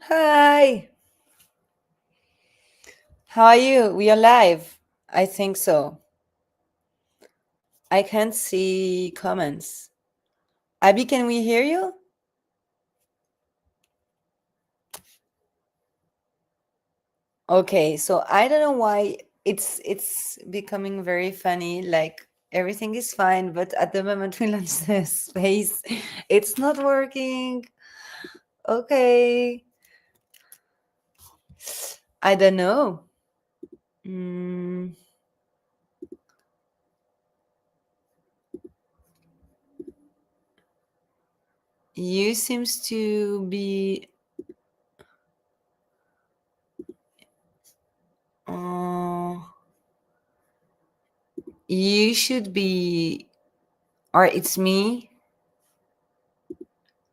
Hi, how are you? We are live. I think so. I can't see comments. Abby, can we hear you? Okay, so I don't know why it's becoming very funny. Like everything is fine, but at the moment we launch the space, it's not working. Okay, I don't know. Mm, you seems to be. Uh, you should be, or it's me.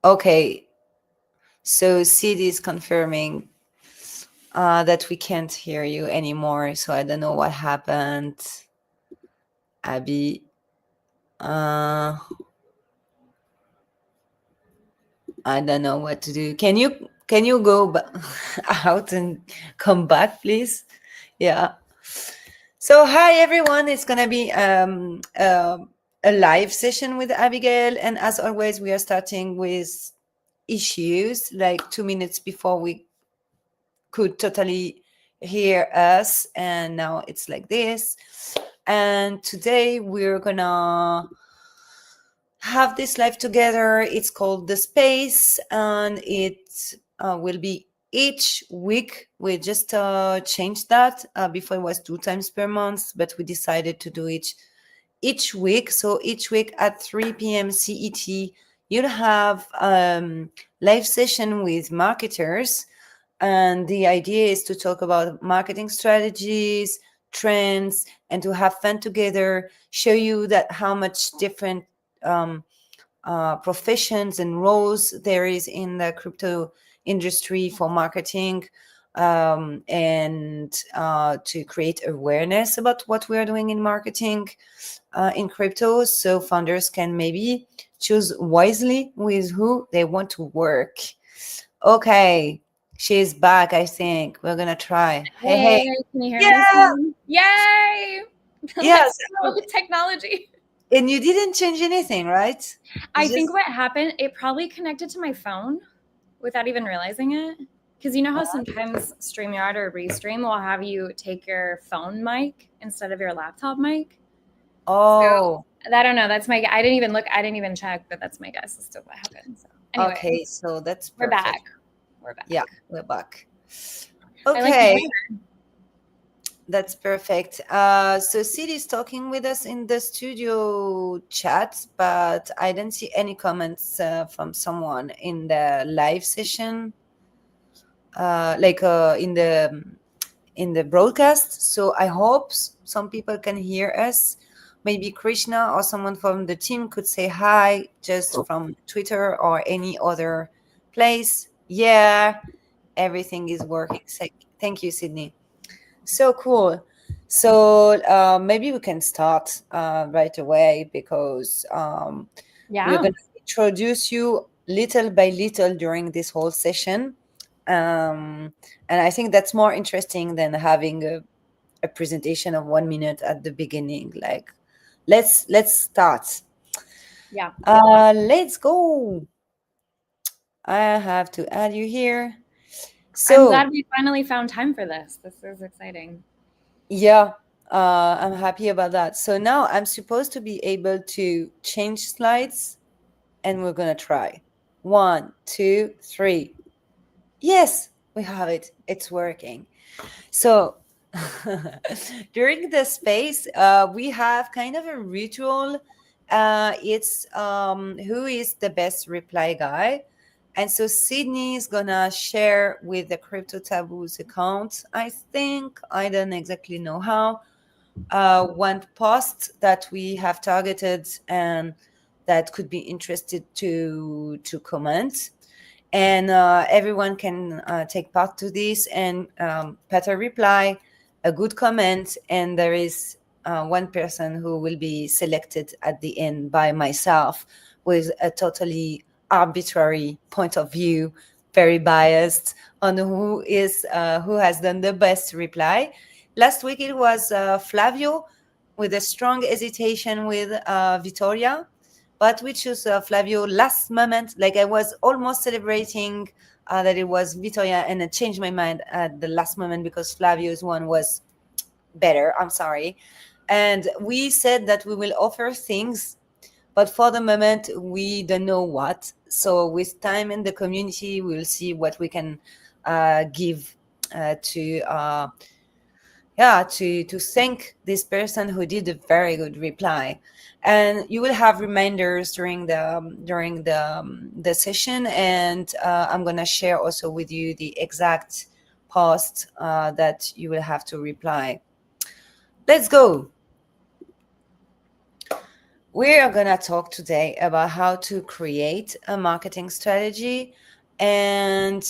Okay, so Sid is confirming that we can't hear you anymore. So I don't know what happened, Abby. Uh, I don't know what to do. Can you go out and come back, please? Yeah. So hi everyone. It's gonna be a live session with Abigail, and as always, we are starting with issues like 2 minutes before we could totally hear us, and now it's like this. And today we're gonna have this live together. It's called The Space, and it will be each week. We just changed that. Before it was 2 times per month, but we decided to do it each week. So each week at 3 p.m. CET, you'll have live session with marketers, and the idea is to talk about marketing strategies, trends, and to have fun together, show you that how much different um, professions and roles there is in the crypto industry for marketing, and to create awareness about what we are doing in marketing in crypto, so founders can maybe choose wisely with who they want to work. Okay, she's back. I think we're gonna try. Hey, hey. Hey, can you hear me? Yeah, Yay! yes. Let's go with technology. And you didn't change anything, right? I It's think just what happened, it probably connected to my phone without even realizing it. Because you know how sometimes StreamYard or Restream will have you take your phone mic instead of your laptop mic? So oh, I don't know. That's my. I didn't even look. I didn't even check, but that's my guess as to what happened. So anyway, okay. So that's we're perfect. back. We're back. Yeah, we're back. I like the Okay, weather. that's perfect. So Sid is talking with us in the studio chat, but I didn't see any comments from someone in the live session, like in the broadcast. So I hope some people can hear us. Maybe Krishna or someone from the team could say hi just from Twitter or any other place. Yeah, everything is working. Thank you, Sydney. So cool. So maybe we can start right away, because we're Yeah. going to introduce you little by little during this whole session. And I think that's more interesting than having a presentation of 1 minute at the beginning. Like, let's start. Yeah. Let's go. I have to add you here. I'm So glad we finally found time for this. This is exciting. yeah, I'm happy about that. So now I'm supposed to be able to change slides, and we're gonna try. 1, 2, 3. Yes, we have it. It's working. So during the space, we have kind of a ritual. It's who is the best reply guy. And so Sydney is gonna share with the Crypto Taboos account. I think I don't exactly know how. One post that we have targeted and that could be interested to comment, and everyone can take part to this and put a reply, a good comment, and there is one person who will be selected at the end by myself with a totally arbitrary point of view very biased on who has done the best reply. Last week it was Flavio, with a strong hesitation with Vittoria, but we chose Flavio last moment. Like, I was almost celebrating that it was Vittoria, and I changed my mind at the last moment because Flavio's one was better. I'm sorry. And we said that we will offer things, but for the moment we don't know what. So with time in the community, we will see what we can give to yeah, to thank this person who did a very good reply. And you will have reminders during the session, and I'm going to share also with you the exact post that you will have to reply. Let's go. We are going to talk today about how to create a marketing strategy. And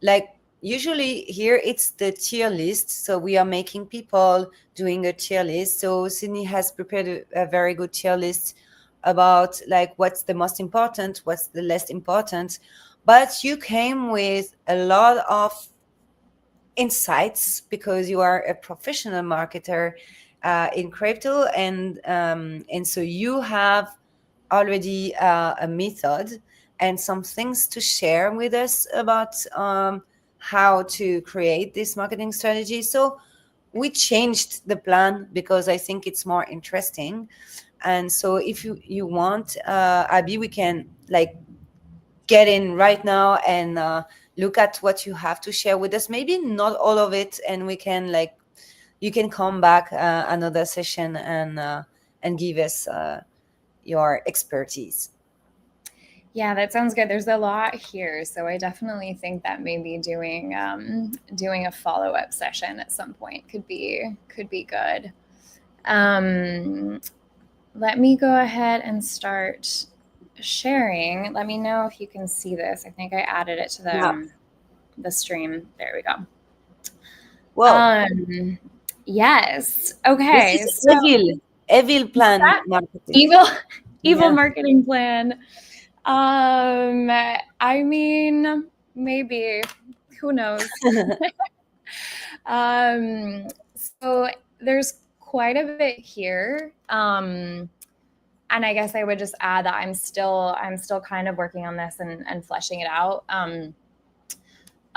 like, usually here it's the tier list. So we are making people doing a tier list. So Sydney has prepared a very good tier list about like what's the most important, what's the less important. But you came with a lot of insights because you are a professional marketer in crypto, and so you have already a method and some things to share with us about how to create this marketing strategy. So we changed the plan because I think it's more interesting. And so if you want, Abby, we can like get in right now and look at what you have to share with us. Maybe not all of it, and we can like, you can come back another session and give us your expertise. Yeah, that sounds good. There's a lot here, so I definitely think that maybe doing a follow-up session at some point could be good. Let me go ahead and start sharing. Let me know if you can see this. I think I added it to the stream. There we go. Well, Yes. this Okay. is So evil plan that marketing. evil Yeah. marketing plan. I mean, maybe. Who knows? So there's quite a bit here. And I guess I would just add that I'm still kind of working on this and fleshing it out.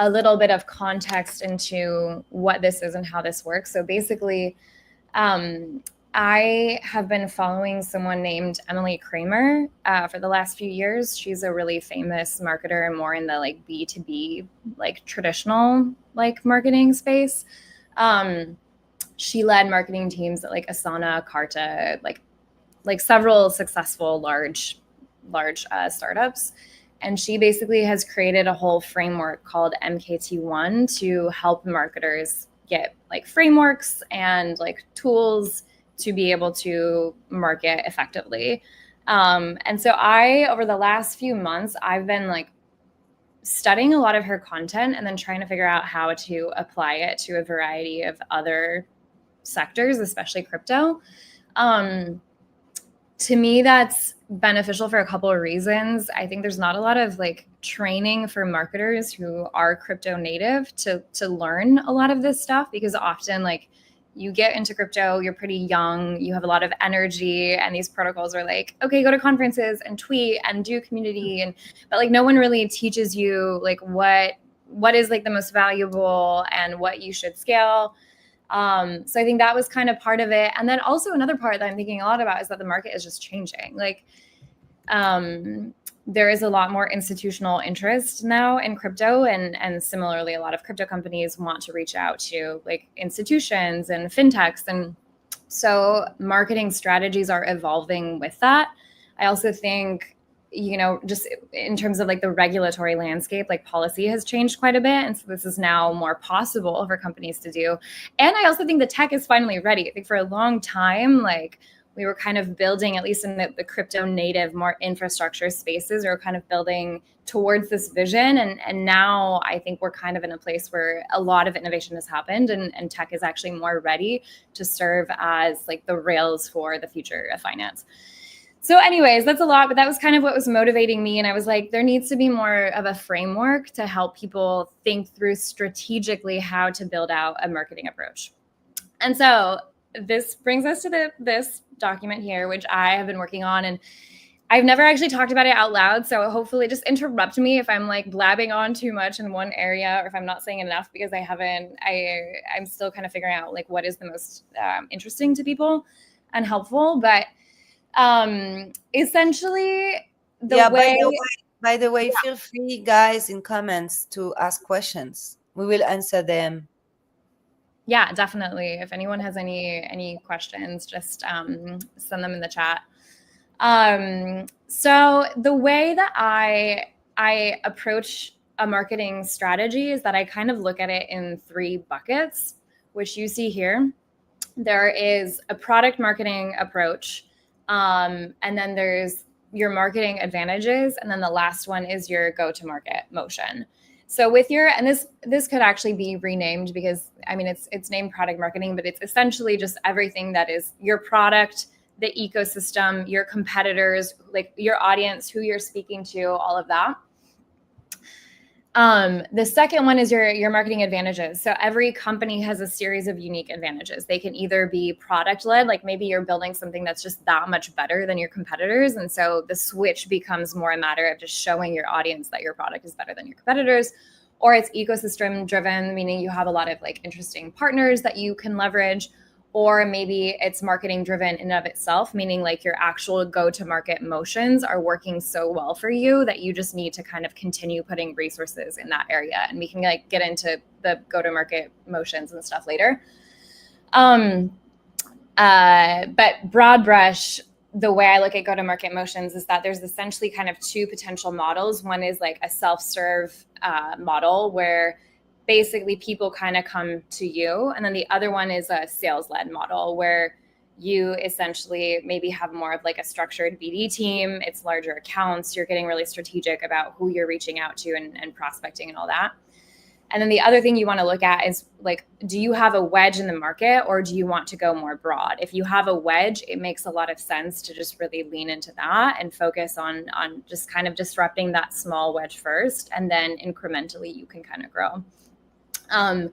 A little bit of context into what this is and how this works. So basically, I have been following someone named Emily Kramer for the last few years. She's a really famous marketer, more in the like B2B, like traditional like marketing space. She led marketing teams at like Asana, Carta, like several successful large startups. And she basically has created a whole framework called MKT1 to help marketers get like frameworks and like tools to be able to market effectively. And so over the last few months, I've been like studying a lot of her content and then trying to figure out how to apply it to a variety of other sectors, especially crypto. To me, that's beneficial for a couple of reasons. I think there's not a lot of like training for marketers who are crypto native to learn a lot of this stuff, because often like you get into crypto, you're pretty young, you have a lot of energy, and these protocols are like, okay, go to conferences and tweet and do community, but like no one really teaches you like what is like the most valuable and what you should scale. So I think that was kind of part of it. And then also another part that I'm thinking a lot about is that the market is just changing. Like, there is a lot more institutional interest now in crypto, and similarly, a lot of crypto companies want to reach out to like institutions and fintechs. And so marketing strategies are evolving with that. I also think, just in terms of like the regulatory landscape, like policy has changed quite a bit. And so this is now more possible for companies to do. And I also think the tech is finally ready. I think for a long time, like we were kind of building, at least in the crypto native, more infrastructure spaces, we were kind of building towards this vision. And now I think we're kind of in a place where a lot of innovation has happened, and tech is actually more ready to serve as like the rails for the future of finance. So anyways, that's a lot, but that was kind of what was motivating me. And I was like, there needs to be more of a framework to help people think through strategically how to build out a marketing approach. And so this brings us to this document here, which I have been working on, and I've never actually talked about it out loud. So hopefully just interrupt me if I'm like blabbing on too much in one area, or if I'm not saying enough, because I'm still kind of figuring out like what is the most interesting to people and helpful. But essentially Yeah, by the way, feel free, guys, in comments to ask questions. We will answer them. Yeah, definitely. If anyone has any questions, just send them in the chat. So the way that I approach a marketing strategy is that I kind of look at it in 3 buckets, which you see here. There is a product marketing approach, and then there's your marketing advantages, and then the last one is your go-to-market motion. So with your, and this could actually be renamed, because I mean it's named product marketing, but it's essentially just everything that is your product, the ecosystem, your competitors, like your audience, who you're speaking to, all of that. The second one is your marketing advantages. So every company has a series of unique advantages. They can either be product led, like maybe you're building something that's just that much better than your competitors. And so the switch becomes more a matter of just showing your audience that your product is better than your competitors. Or it's ecosystem driven, meaning you have a lot of like interesting partners that you can leverage. Or maybe it's marketing driven in and of itself, meaning like your actual go-to-market motions are working so well for you that you just need to kind of continue putting resources in that area. And we can like get into the go-to-market motions and stuff later. But broad brush, the way I look at go-to-market motions is that there's essentially kind of 2 potential models. One is like a self-serve model where basically people kind of come to you. And then the other one is a sales-led model where you essentially maybe have more of like a structured BD team. It's larger accounts. You're getting really strategic about who you're reaching out to and prospecting and all that. And then the other thing you want to look at is like, do you have a wedge in the market, or do you want to go more broad? If you have a wedge, it makes a lot of sense to just really lean into that and focus on just kind of disrupting that small wedge first. And then incrementally you can kind of grow. And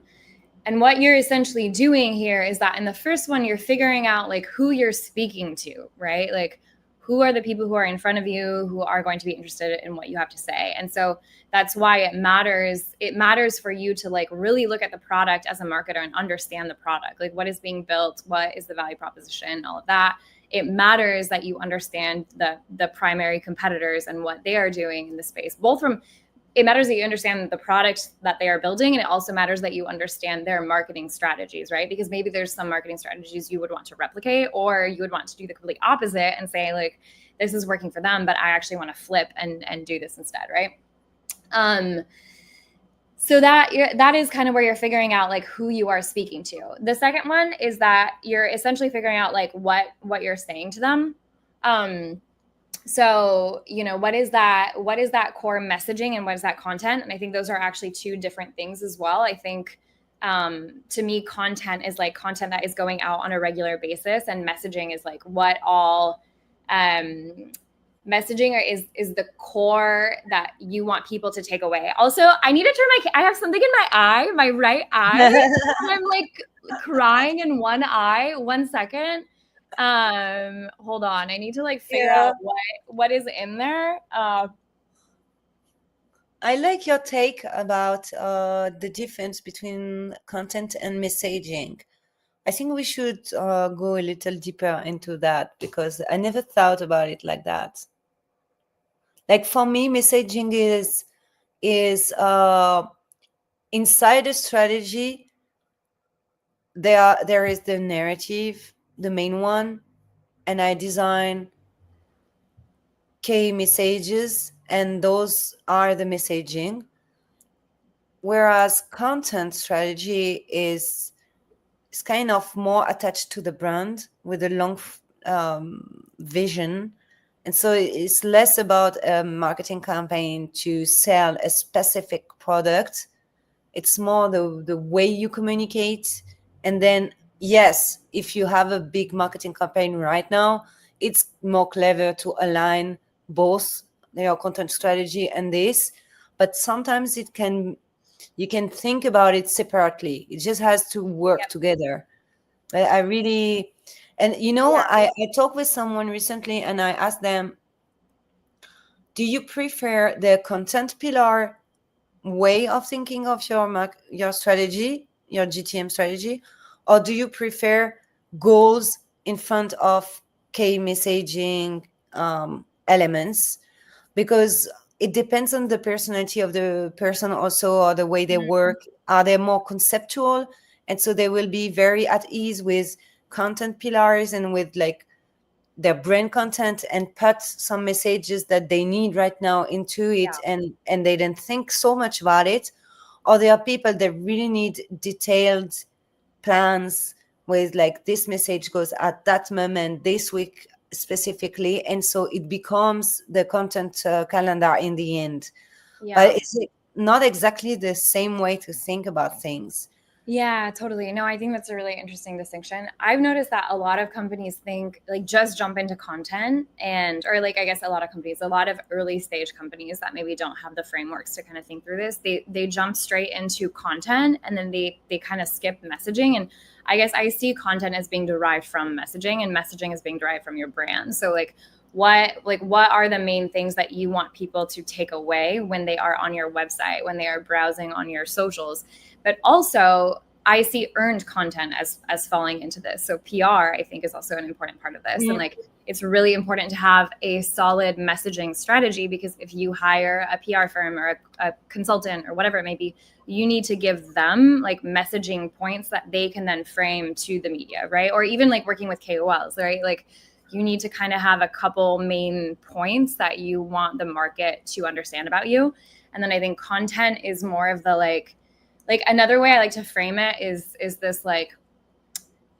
what you're essentially doing here is that in the first one, you're figuring out like who you're speaking to, right? Like who are the people who are in front of you who are going to be interested in what you have to say. And so that's why it matters. It matters for you to like really look at the product as a marketer and understand the product, like what is being built, what is the value proposition, all of that. It matters that you understand the primary competitors and what they are doing in the space, both from, it matters that you understand the product that they are building, and it also matters that you understand their marketing strategies, right? Because maybe there's some marketing strategies you would want to replicate, or you would want to do the complete opposite and say like, this is working for them, but I actually want to flip and do this instead, right? So that is kind of where you're figuring out like who you are speaking to. The second one is that you're essentially figuring out like what you're saying to them. So, you know, what is that core messaging and what is that content? And I think those are actually 2 different things as well. I think to me, content is like content that is going out on a regular basis, and messaging is like what all messaging is the core that you want people to take away. Also, I need to turn I have something in my eye, my right eye. I'm like crying in one eye. 1 second. Hold on. I need to like figure out what is in there. I like your take about the difference between content and messaging. I think we should go a little deeper into that, because I never thought about it like that. Like for me, messaging is inside a strategy. There is the narrative, the main one, and I design key messages, and those are the messaging. Whereas content strategy is kind of more attached to the brand with a long vision. And so it's less about a marketing campaign to sell a specific product. It's more the way you communicate. And then, yes, if you have a big marketing campaign right now, it's more clever to align both your content strategy and this, but sometimes you can think about it separately. It just has to work Yep. together. I really, and Yeah. I talked with someone recently and I asked them, do you prefer the content pillar way of thinking of your strategy, your GTM strategy, or do you prefer goals in front of key messaging elements? Because it depends on the personality of the person also, or the way they Mhm. work. Are they more conceptual, and so they will be very at ease with content pillars and with like their brand content and put some messages that they need right now into it, Yeah. and they didn't think so much about it? Or there are people that really need detailed plans with like this message goes at that moment this week specifically, and so it becomes the content calendar in the end. But Yeah. it's not exactly the same way to think about things. Yeah, totally. No, I think that's a really interesting distinction. I've noticed that a lot of companies think like just jump into content and or like I guess a lot of companies, a lot of early stage companies that maybe don't have the frameworks to kind of think through this, they jump straight into content and then they kind of skip messaging. And I guess I see content as being derived from messaging and messaging as being derived from your brand. So what are the main things that you want people to take away when they are on your website, when they are browsing on your socials? But also I see earned content as falling into this. So PR, I think, is also an important part of this. And like it's really important to have a solid messaging strategy, because if you hire a PR firm or a consultant or whatever it may be, you need to give them like messaging points that they can then frame to the media, right? Or even like working with KOLs, right? Like you need to kind of have a couple main points that you want the market to understand about you. And then I think content is more of the like another way I like to frame it is this like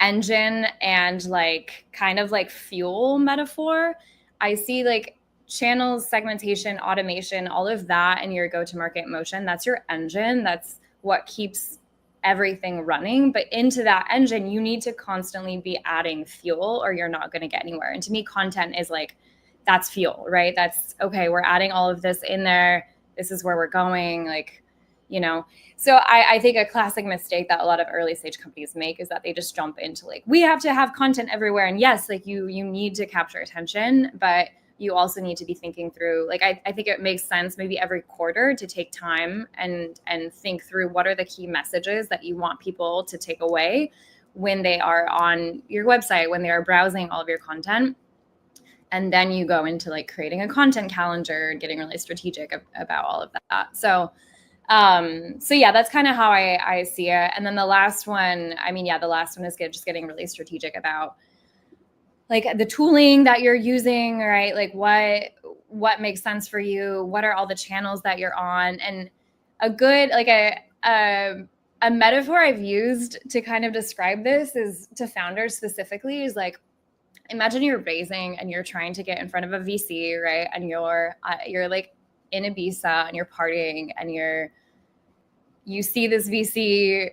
engine and like kind of like fuel metaphor. I see like channels, segmentation, automation, all of that in your go-to-market motion. That's your engine. That's what keeps everything running. But into that engine, you need to constantly be adding fuel or you're not going to get anywhere. And to me, content is like, that's fuel, right? That's okay. We're adding all of this in there. This is where we're going. Like, you know, so I think a classic mistake that a lot of early stage companies make is that they just jump into like, we have to have content everywhere. And yes, like you need to capture attention, but you also need to be thinking through, like, I think it makes sense maybe every quarter to take time and think through what are the key messages that you want people to take away when they are on your website, when they are browsing all of your content. And then you go into like creating a content calendar and getting really strategic about all of that. So yeah, that's kind of how I see it. And then the last one, I mean, yeah, the last one is just getting really strategic about like the tooling that you're using, right? Like what makes sense for you? What are all the channels that you're on? And a good, like a metaphor I've used to kind of describe this is to founders specifically is like, imagine you're raising and you're trying to get in front of a VC, right? And you're like in Ibiza and you're partying and you see this VC,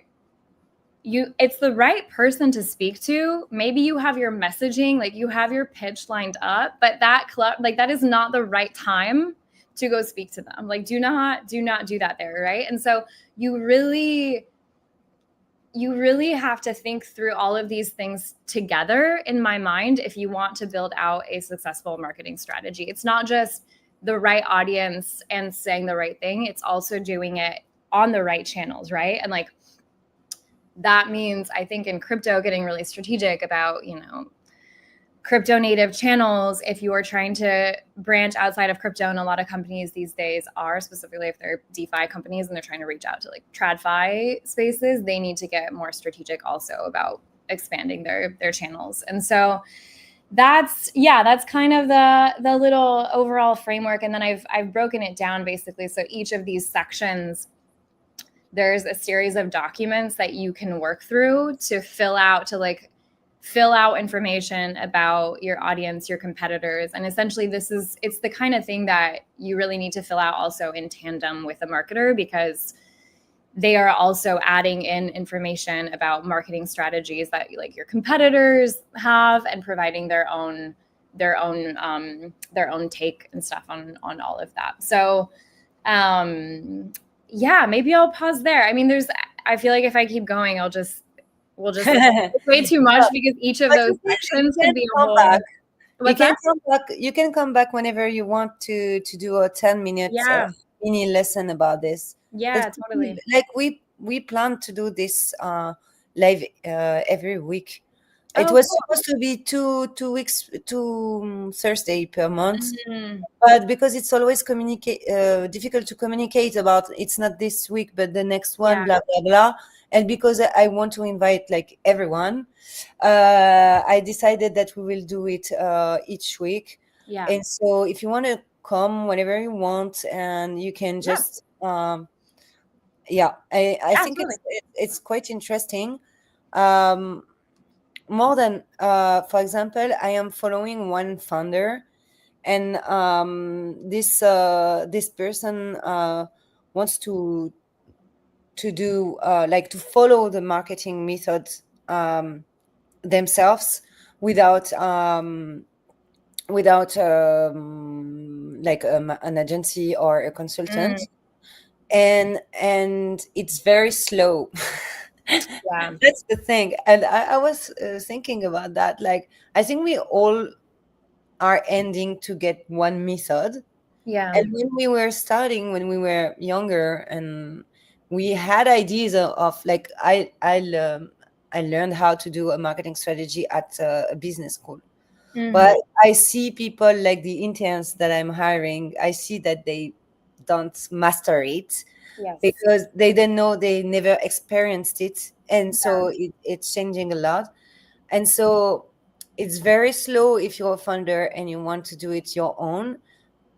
it's the right person to speak to. Maybe you have your messaging, like you have your pitch lined up, but that club, like that is not the right time to go speak to them. Like do not do that there, right? And so you really have to think through all of these things together in my mind if you want to build out a successful marketing strategy. It's not just the right audience and saying the right thing, it's also doing it on the right channels, right? And like that means I think in crypto getting really strategic about, crypto native channels. If you are trying to branch outside of crypto, and a lot of companies these days are, specifically if they're DeFi companies and they're trying to reach out to like TradFi spaces, they need to get more strategic also about expanding their channels. And so that's kind of the little overall framework. And then I've broken it down basically. So each of these sections, there's a series of documents that you can work through to fill out information about your audience, your competitors. And essentially it's the kind of thing that you really need to fill out also in tandem with a marketer, because they are also adding in information about marketing strategies that like your competitors have and providing their own their own take and stuff on all of that. So yeah, maybe I'll pause there. I mean, I feel like if I keep going, we'll just it's way too much, because each of But those you sections can could be a come whole. back. What's that? You can come back whenever you want to do a 10 minute Yeah. mini lesson about this. Yeah, That's totally. like we plan to do this live every week. It Oh, was cool. supposed to be two weeks, two Thursday per month, Mhm. but because it's always difficult to communicate about, it's not this week but the next one, Yeah. blah blah blah, and because I want to invite like everyone, I decided that we will do it each week. Yeah. And so if you want to come whenever you want, and you can Yeah. just yeah, I Yeah, think totally. it's quite interesting. um More than for example, I am following one founder, and this person wants to do like to follow the marketing methods themselves, without like an agency or a Mm, consultant, and it's very slow. yeah. That's the thing. And I was thinking about that, like I think we all are ending to get one method. Yeah. And when we were starting, when we were younger, and we had ideas of like I learned how to do a marketing strategy at a business school. Hmm. But I see people like the interns that I'm hiring, I see that they don't master it Yes. because they didn't know, they never experienced it. And Yeah. so it's changing a lot. And so it's very slow if you're a founder and you want to do it your own,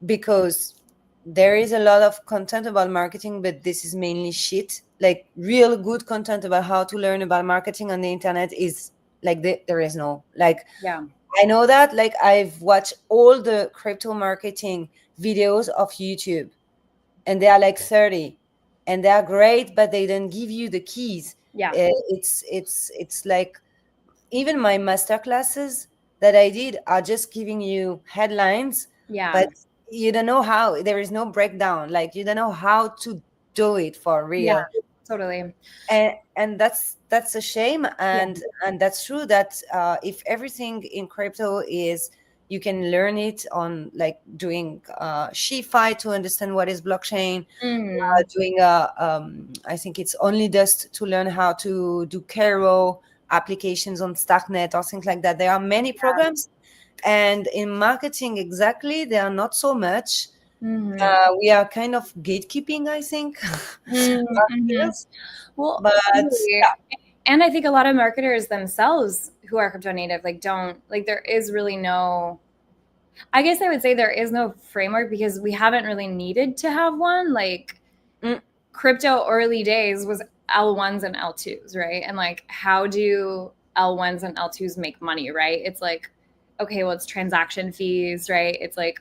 because there is a lot of content about marketing, but this is mainly shit. Like real good content about how to learn about marketing on the internet is like there is no, like, Yeah. I know that, like I've watched all the crypto marketing videos of YouTube, and they are like 30, and they are great, but they don't give you the keys. Yeah. It's like, even my master classes that I did are just giving you headlines, Yeah. but you don't know how, there is no breakdown. Like you don't know how to do it for Yeah. real. Totally. And that's a shame. Yeah. And that's true that if everything in crypto is, you can learn it on like doing ShiFi to understand what is blockchain, Hmm. doing I think it's only just to learn how to do Caro applications on Starknet or things like that. There are many programs, and in marketing exactly, there are not so much. Hmm. We are kind of gatekeeping, I think. Mm-hmm. Yes. Well, But totally. And I think a lot of marketers themselves who are crypto native, like, don't, like, there is really no, I guess I would say there is no framework, because we haven't really needed to have one. Like, mm, crypto early days was L1s and L2s, right? And like, how do L1s and L2s make money, right? It's like, okay, well, it's transaction fees, right? It's like,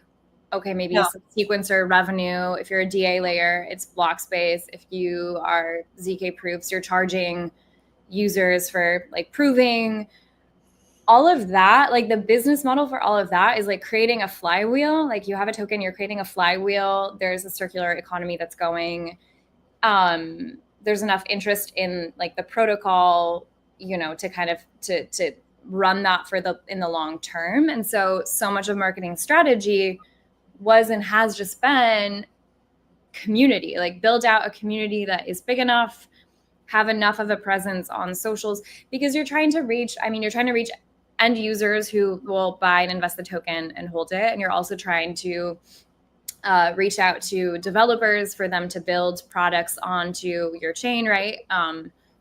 okay, maybe no, some sequencer revenue. If you're a DA layer, it's block space. If you are ZK proofs, you're charging users for like proving all of that. Like, the business model for all of that is like creating a flywheel. Like, you have a token, you're creating a flywheel. There's a circular economy that's going. There's enough interest in like the protocol, to kind of to run that for the in the long term. And so much of marketing strategy was and has just been community, like build out a community that is big enough, have enough of a presence on socials, because you're trying to reach end users who will buy and invest the token and hold it, and you're also trying to reach out to developers for them to build products onto your chain, right?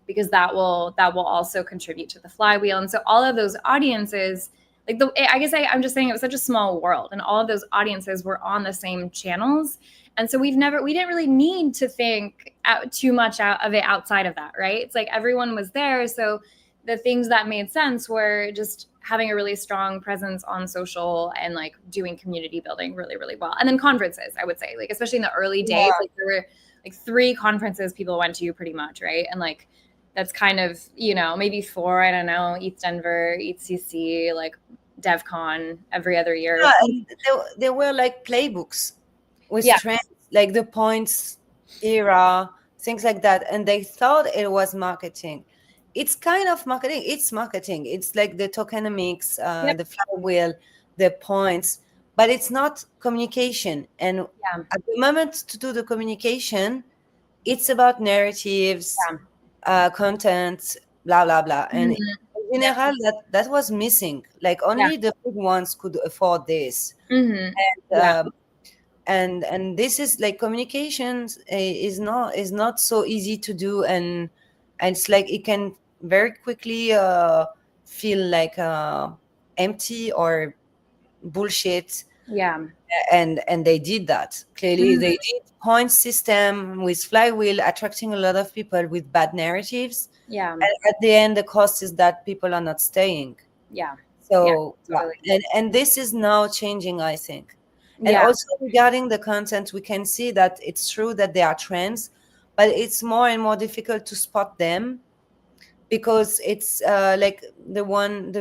Because that will also contribute to the flywheel. And so all of those audiences, like I guess I'm just saying, it was such a small world, and all of those audiences were on the same channels. And so we didn't really need to think too much out of it outside of that, right? It's like everyone was there, so the things that made sense were just having a really strong presence on social and like doing community building really, really well. And then conferences, I would say, like, especially in the early days, yeah, like there were like 3 conferences people went to pretty much, right? And like, that's kind of, maybe 4, I don't know, ETH Denver, ETH CC, like DevCon every other year. Yeah, and there were like playbooks with Yeah, trends, like the points era, things like that. And they thought it was marketing. It's kind of marketing. It's marketing. It's like the tokenomics, yep, the flywheel, the points, but it's not communication. And yeah, at the moment to do the communication, it's about narratives, yeah. content, blah blah blah. And Mhm. in Yep, general, that was missing. Like yeah. only the big ones could afford this. Mhm. Yeah, um, and this is like communications is not so easy to do, and it's like it can very quickly feel like empty or bullshit. yeah. And they did that. Clearly they Mhm. did point system with flywheel attracting a lot of people with bad narratives, Yeah, and at the end the cost is that people are not staying. yeah, yeah, So yeah, totally. and this is now changing, I think. And Yeah, also regarding the content, we can see that it's true that there are trends, but it's more and more difficult to spot them because it's like the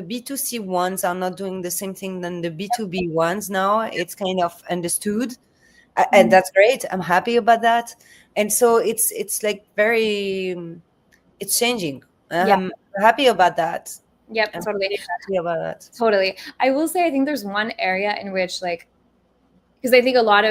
B2C ones are not doing the same thing than the B2B ones now. It's kind of understood, and mhm. that's great. I'm happy about that. And so it's like very it's changing. Yeah, I'm happy about that. yep, I'm totally. really happy about that. Totally. I will say I think there's one area in which like because I think a lot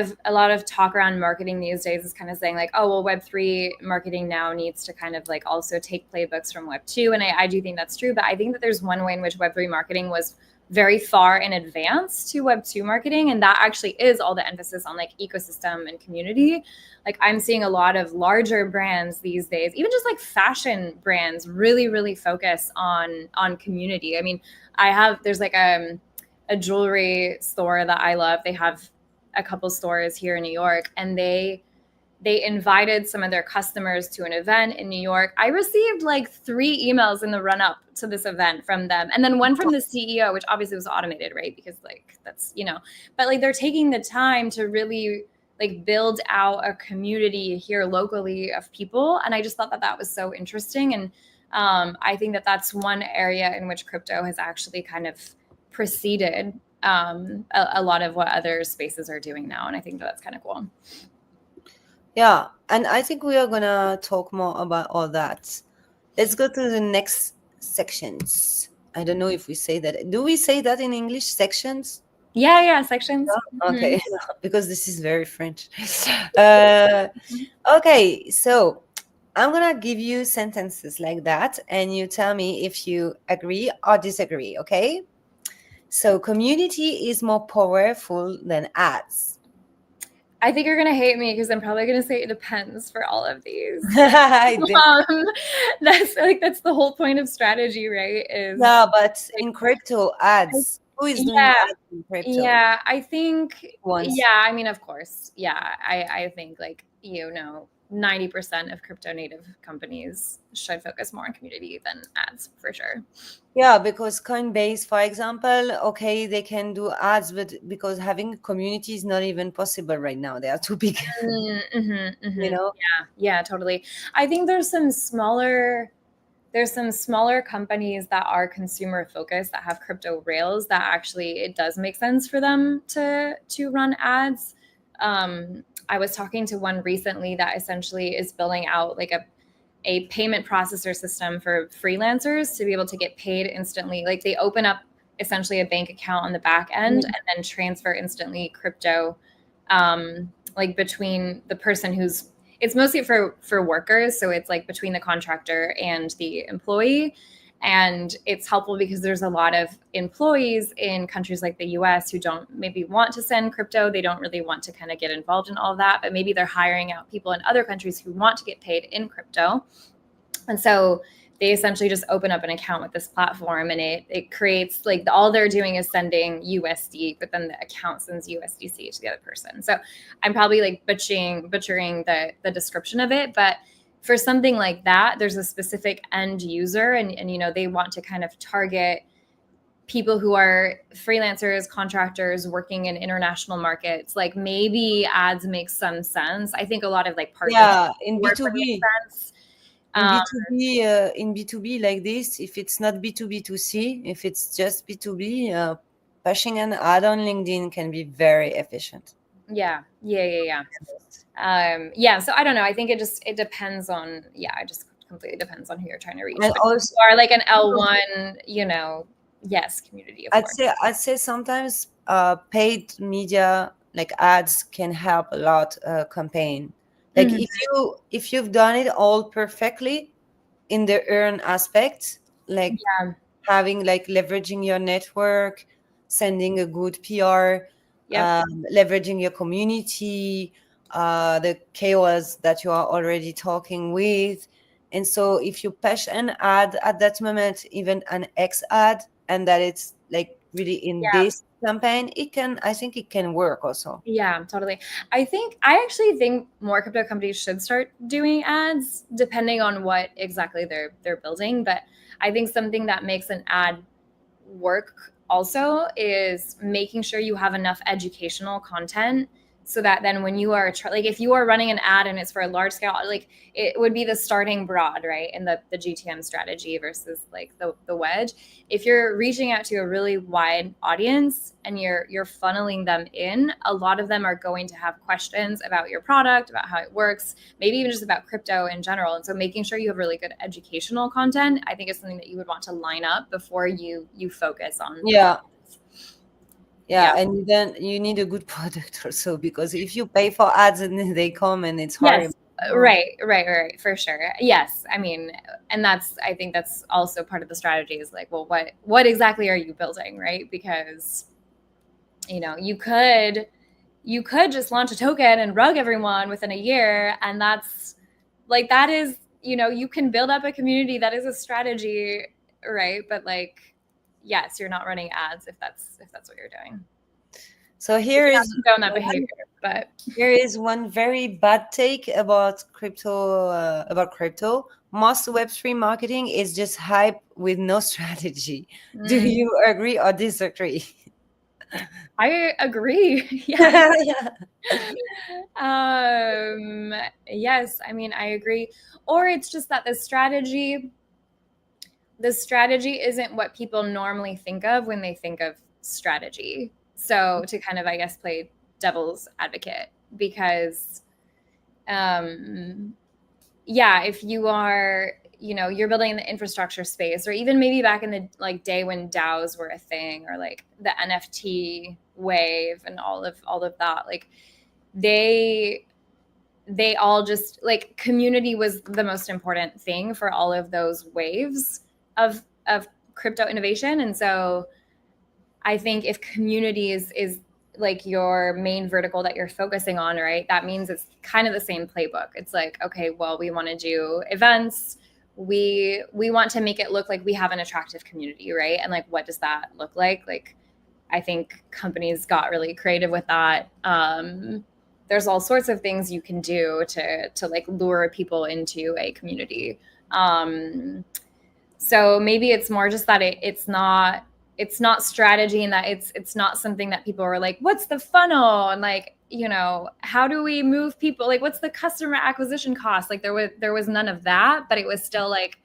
of talk around marketing these days is kind of saying like, oh well, Web3 marketing now needs to kind of like also take playbooks from Web2, and I do think that's true. But I think that there's one way in which Web3 marketing was very far in advance to Web2 marketing, and that actually is all the emphasis on like ecosystem and community. Like I'm seeing a lot of larger brands these days, even just like fashion brands, really really focus on community. I mean, there's like a jewelry store that I love. They have a couple stores here in New York, and they invited some of their customers to an event in New York. I received like 3 emails in the run up to this event from them, and then one from the CEO, which obviously was automated, right? Because like that's but like they're taking the time to really like build out a community here locally of people, and I just thought that that was so interesting. And I think that that's one area in which crypto has actually kind of preceded a lot of what other spaces are doing now, and I think that that's kind of cool. Yeah, and I think we are gonna talk more about all that. Let's go to the next sections. I don't know if we say that. Do we say that in English? Sections? Yeah, sections. Okay, Mhm. because this is very French. Uh, okay, so I'm gonna give you sentences like that, and you tell me if you agree or disagree. Okay? So, community is more powerful than ads. I think you're gonna hate me because I'm probably gonna say it depends for all of these. I did. Um, that's the whole point of strategy, right? Is Yeah, but like, in crypto ads, who is doing yeah, ads in crypto? yeah. I think, Once. yeah. I mean, of course, yeah. I think like 90% of crypto native companies should focus more on community than ads for sure. Yeah, because Coinbase, for example, okay, they can do ads, but because having a community is not even possible right now. They are too big, you know? Yeah, totally. I think there's some smaller companies that are consumer focused that have crypto rails that actually it does make sense for them to run ads. I was talking to one recently that essentially is building out like a payment processor system for freelancers to be able to get paid instantly. Like they open up essentially a bank account on the back end and then transfer instantly crypto, like between the person who's it's mostly for workers, so it's like between the contractor and the employee. And it's helpful because there's a lot of employees in countries like the US who don't maybe want to send crypto. They don't really want to kind of get involved in all of that, but maybe they're hiring out people in other countries who want to get paid in crypto. And so they essentially just open up an account with this platform, and it creates like all they're doing is sending USD, but then the account sends USDC to the other person. So I'm probably like butchering the description of it, but for something like that, there's a specific end user, and they want to kind of target people who are freelancers, contractors working in international markets. Like maybe ads make some sense. I think a lot of like partnerships Yeah, in work would make B2B. sense. In Um, B2B, in B2B like this, if it's not B2B2C, if it's just B2B, pushing an ad on LinkedIn can be very efficient. Yeah. So I don't know. I think it depends on, it just completely depends on who you're trying to reach. And But if also, you are like an L1, yes, community, of course. I'd say sometimes paid media like ads can help a lot. Campaign, like Mhm. if you've done it all perfectly in the earn aspect, like Yeah. having like leveraging your network, sending a good PR, Yep. leveraging your community, the KOLs that you are already talking with. And so if you push an ad at that moment, even an X ad, and that it's like really in Yeah. this campaign, I think it can work also. Yeah, totally. I actually think more crypto companies should start doing ads depending on what exactly they're building. But I think something that makes an ad work also is making sure you have enough educational content so that then when you are like if you are running an ad and it's for a large scale, like it would be the starting broad, right, in the GTM strategy versus like the wedge. If you're reaching out to a really wide audience and you're funneling them in, a lot of them are going to have questions about your product, about how it works, maybe even just about crypto in general. And so making sure you have really good educational content, I think, is something that you would want to line up before you focus on. Yeah. Yeah, Yeah. and then you need a good product also, because if you pay for ads and then they come and it's Yes. horrible. Oh. Right, for sure. Yes, I mean, and I think that's also part of the strategy is like, well, what exactly are you building, right? Because you could just launch a token and rug everyone within a year, and that is, you can build up a community. That is a strategy, right? But like, yes, you're not running ads if that's what you're doing. So You can not condone that behavior, but here is one very bad take about crypto. Most Web3 marketing is just hype with no strategy. Do you agree or disagree? I agree. Yeah. Yeah. Yes, I mean, I agree. Or it's just that the strategy isn't what people normally think of when they think of strategy. So to kind of, I guess, play devil's advocate, because if you are, you're building in the infrastructure space, or even maybe back in the like day when DAOs were a thing, or like the NFT wave and all of that, like they all just like community was the most important thing for all of those waves of crypto innovation. And so I think if community is like your main vertical that you're focusing on, right, that means it's kind of the same playbook. It's like, okay, well, we want to do events. We want to make it look like we have an attractive community, right? And like, what does that look like? Like, I think companies got really creative with that. There's all sorts of things you can do to like lure people into a community. So maybe it's more just that it's not strategy, and that it's not something that people are like, what's the funnel, and like, how do we move people, like what's the customer acquisition cost? Like there was none of that, but it was still like,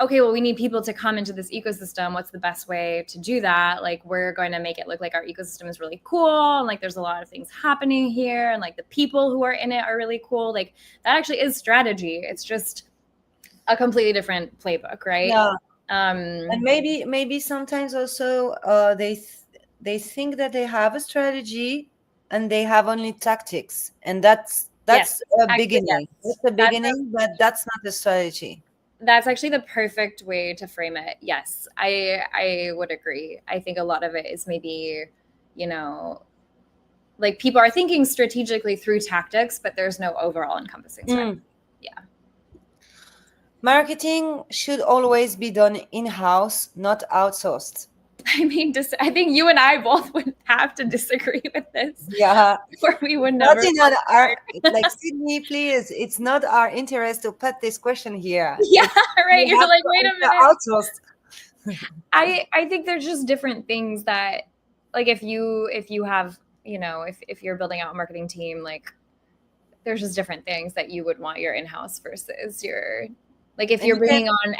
okay, well, we need people to come into this ecosystem. What's the best way to do that? Like, we're going to make it look like our ecosystem is really cool, and like there's a lot of things happening here, and like the people who are in it are really cool. Like, that actually is strategy. It's just a completely different playbook, right? Yeah. And Um, maybe sometimes also they think that they have a strategy and they have only tactics, and yes, that's a actually, beginning. yes. It's a beginning, but that's not a strategy. That's actually the perfect way to frame it. Yes, I would agree. I think a lot of it is maybe, you know, like people are thinking strategically through tactics, but there's no overall encompassing strategy. Mm. Yeah. Marketing should always be done in-house, not outsourced. I mean, I think you and I both would have to disagree with this, Yeah. or we would Not never. in our, like, Sydney, please. It's not our interest to put this question here. Yeah, right. We You're have like, to wait a answer minute. outsourced. I think there's just different things that, like, if you have, if you're building out a marketing team, like there's just different things that you would want your in-house versus your, like, if And you're you can bringing on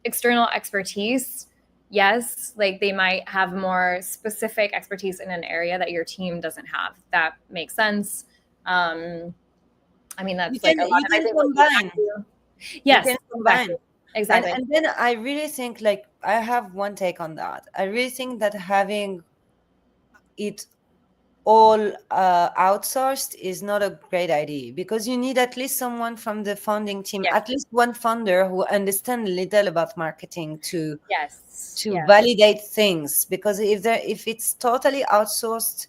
external expertise, yes, like they might have more specific expertise in an area that your team doesn't have. That makes sense. I mean, You that's like can a lot you of, I can think, what you combine. have to. You Yes, can exactly. combine. Exactly. And then I really think, like, I have one take on that. I really think that having it all outsourced is not a great idea, because you need at least someone from the founding team, Yes. at least one founder who understands little about marketing Yes. to Yes. validate things. Because if it's totally outsourced,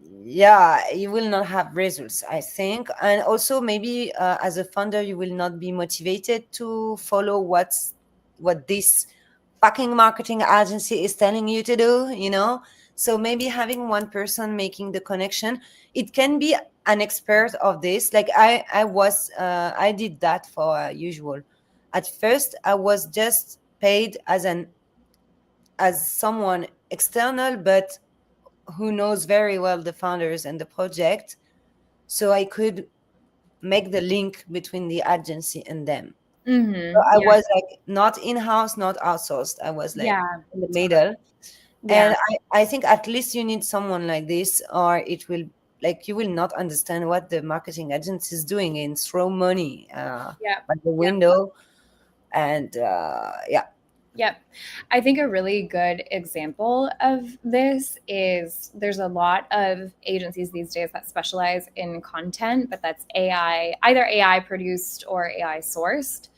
yeah, you will not have results, I think. And also maybe as a founder, you will not be motivated to follow what this fucking marketing agency is telling you to do, you know. So maybe having one person making the connection, it can be an expert of this. Like I did that for usual. At first I was just paid as someone external, but who knows very well the founders and the project, so I could make the link between the agency and them. So I Yeah. was like not in-house, not outsourced. I was like Yeah. in the Totally. middle. Yeah. And I think at least you need someone like this, or it will, like, you will not understand what the marketing agency is doing and throw money Yeah. at the Yeah. window. And yeah. Yep. I think a really good example of this is there's a lot of agencies these days that specialize in content, but that's AI, either AI produced or AI sourced.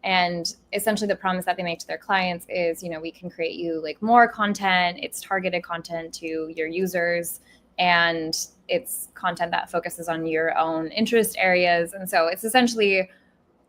And essentially the promise that they make to their clients is, we can create you like more content, it's targeted content to your users, and it's content that focuses on your own interest areas. And so it's essentially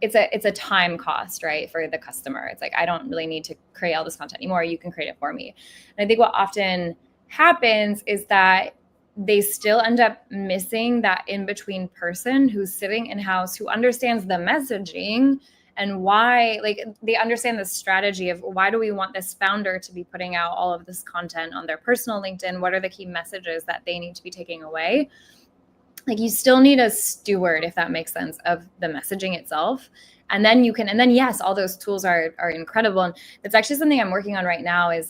it's a time cost, right, for the customer. It's like, I don't really need to create all this content anymore. You can create it for me. And I think what often happens is that they still end up missing that in between person who's sitting in house, who understands the messaging and why, like, they understand the strategy of why do we want this founder to be putting out all of this content on their personal LinkedIn? What are the key messages that they need to be taking away? Like, you still need a steward, if that makes sense, of the messaging itself. And then yes, all those tools are incredible. And it's actually something I'm working on right now is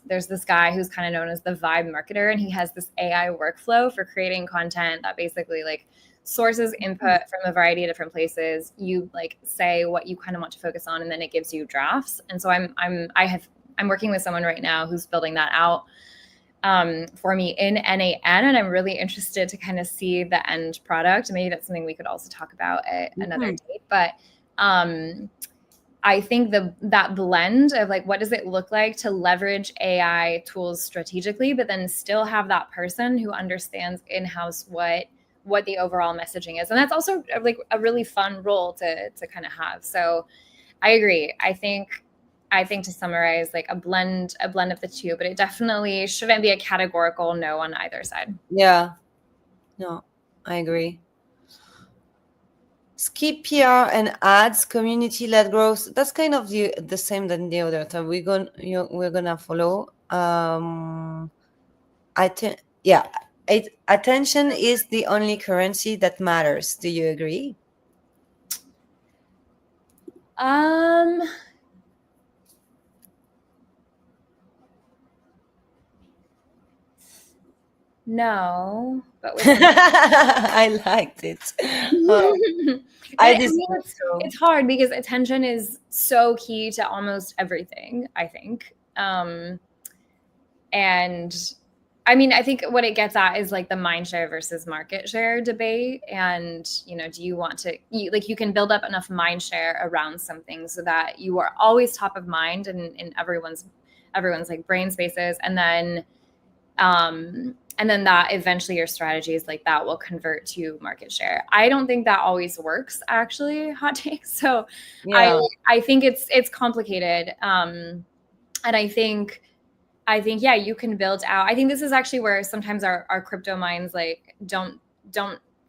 there's this guy who's kind of known as the vibe marketer, and he has this AI workflow for creating content that basically like sources input from a variety of different places. You like say what you kind of want to focus on, and then it gives you drafts. And so I'm working with someone right now who's building that out for me in NAN, and I'm really interested to kind of see the end product. Maybe that's something we could also talk about at another date. But I think that blend of like, what does it look like to leverage AI tools strategically, but then still have that person who understands in-house what the overall messaging is. And that's also like a really fun role to kind of have. So I agree. I think to summarize, like a blend of the two, but it definitely shouldn't be a categorical no on either side. Yeah, no, I agree. Skip PR and ads, community-led growth. That's kind of the same than the other. So we're gonna follow. Yeah, attention is the only currency that matters. Do you agree? Um, no, but with I liked it. I I just mean, it's hard because attention is so key to almost everything, I think. And I mean, I think what it gets at is like the mind share versus market share debate. And, do you want to, you can build up enough mind share around something so that you are always top of mind in everyone's like brain spaces. And then that eventually your strategies like that will convert to market share. I don't think that always works, actually, hot take. So yeah. I think it's complicated. And I think, yeah, you can build out. I think this is actually where sometimes our crypto minds like don't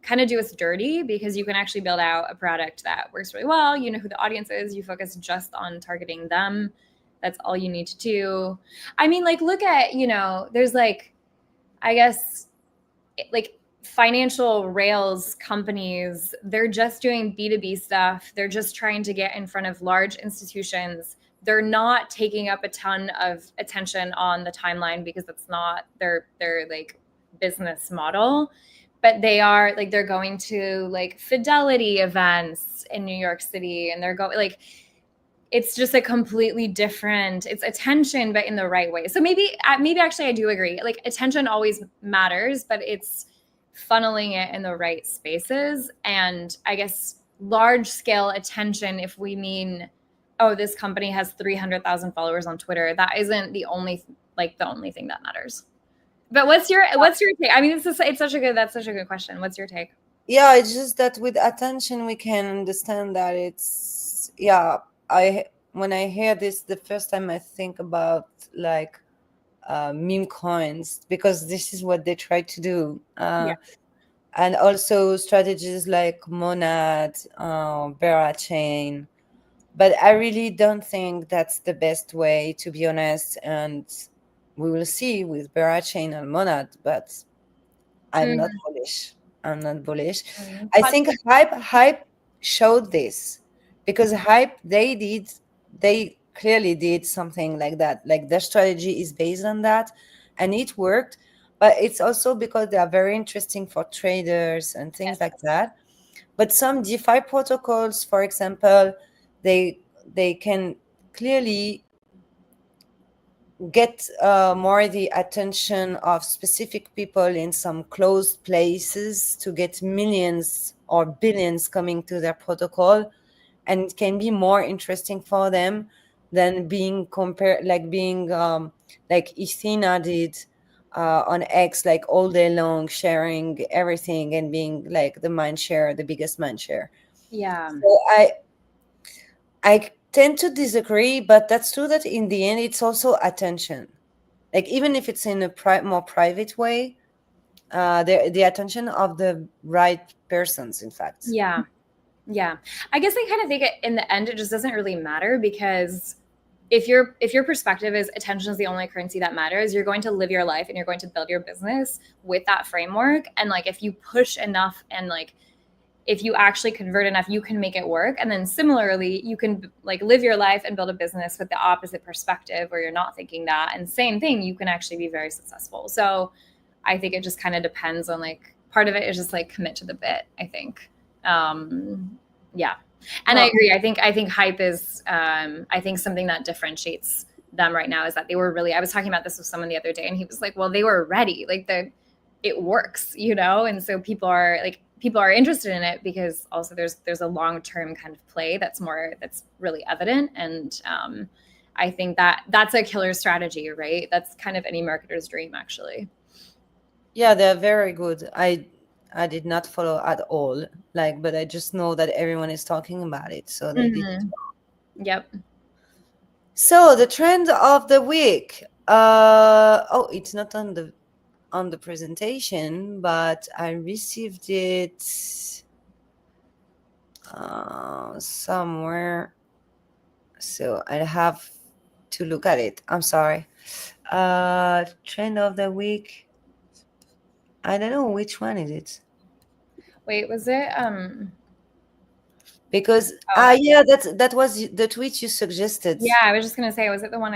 kind of do us dirty, because you can actually build out a product that works really well. You know who the audience is. You focus just on targeting them. That's all you need to do. I mean, like, look at, there's like, I guess, like financial rails companies, they're just doing B2B stuff. They're just trying to get in front of large institutions. they're not taking up a ton of attention on the timeline because that's not their like business model. But they are like, they're going to like fidelity events in New York City, and they're going like, it's just a completely different, it's attention, but in the right way. So maybe actually I do agree. Like attention always matters, but it's funneling it in the right spaces. And I guess large scale attention, if we mean, oh, this company has 300,000 followers on Twitter, that isn't the only thing that matters. But what's your take? I mean, that's such a good question. What's your take? Yeah, it's just that with attention we can understand that it's, yeah, I when I hear this the first time I think about like meme coins, because this is what they try to do. Yeah. And also strategies like Monad, Chain. But I really don't think that's the best way, to be honest. And we will see with Chain and Monad, but I'm not bullish. I'm not bullish. I think hype showed this, because hype, they clearly did something like that. Like their strategy is based on that, and it worked. But it's also because they are very interesting for traders and things like that. But some DeFi protocols, for example, they can clearly get more the attention of specific people in some closed places to get millions or billions coming to their protocol, and it can be more interesting for them than being compared, like being like Ethena did on X, like all day long sharing everything and being like the biggest mind share. Yeah. So I tend to disagree, but that's true that in the end it's also attention. Like even if it's in a more private way, the attention of the right persons, in fact. Yeah. Yeah. I guess I kind of think in the end, it just doesn't really matter, because if your perspective is attention is the only currency that matters, you're going to live your life and you're going to build your business with that framework. And like, if you push enough and like, if you actually convert enough, you can make it work. And then similarly, you can like live your life and build a business with the opposite perspective where you're not thinking that. And same thing, you can actually be very successful. So I think it just kind of depends on like, part of it is just like commit to the bit, I think. Yeah. And I agree. I think hype is, I think something that differentiates them right now is that they were really, I was talking about this with someone the other day, and he was like, well, they were ready. Like it works, you know? And so people are interested in it because also there's a long-term kind of play that's really evident. And I think that's a killer strategy, right? That's kind of any marketer's dream, actually. Yeah, they're very good. I did not follow at all, like, but I just know that everyone is talking about it, so they did it. Yep. So the trend of the week. Oh, it's not on the presentation, but I received it somewhere, so I have to look at it. I'm sorry. Trend of the week. I don't know which one is it. Wait, was it Because yeah, that was the tweet you suggested. yeah, I was just gonna say, was it the one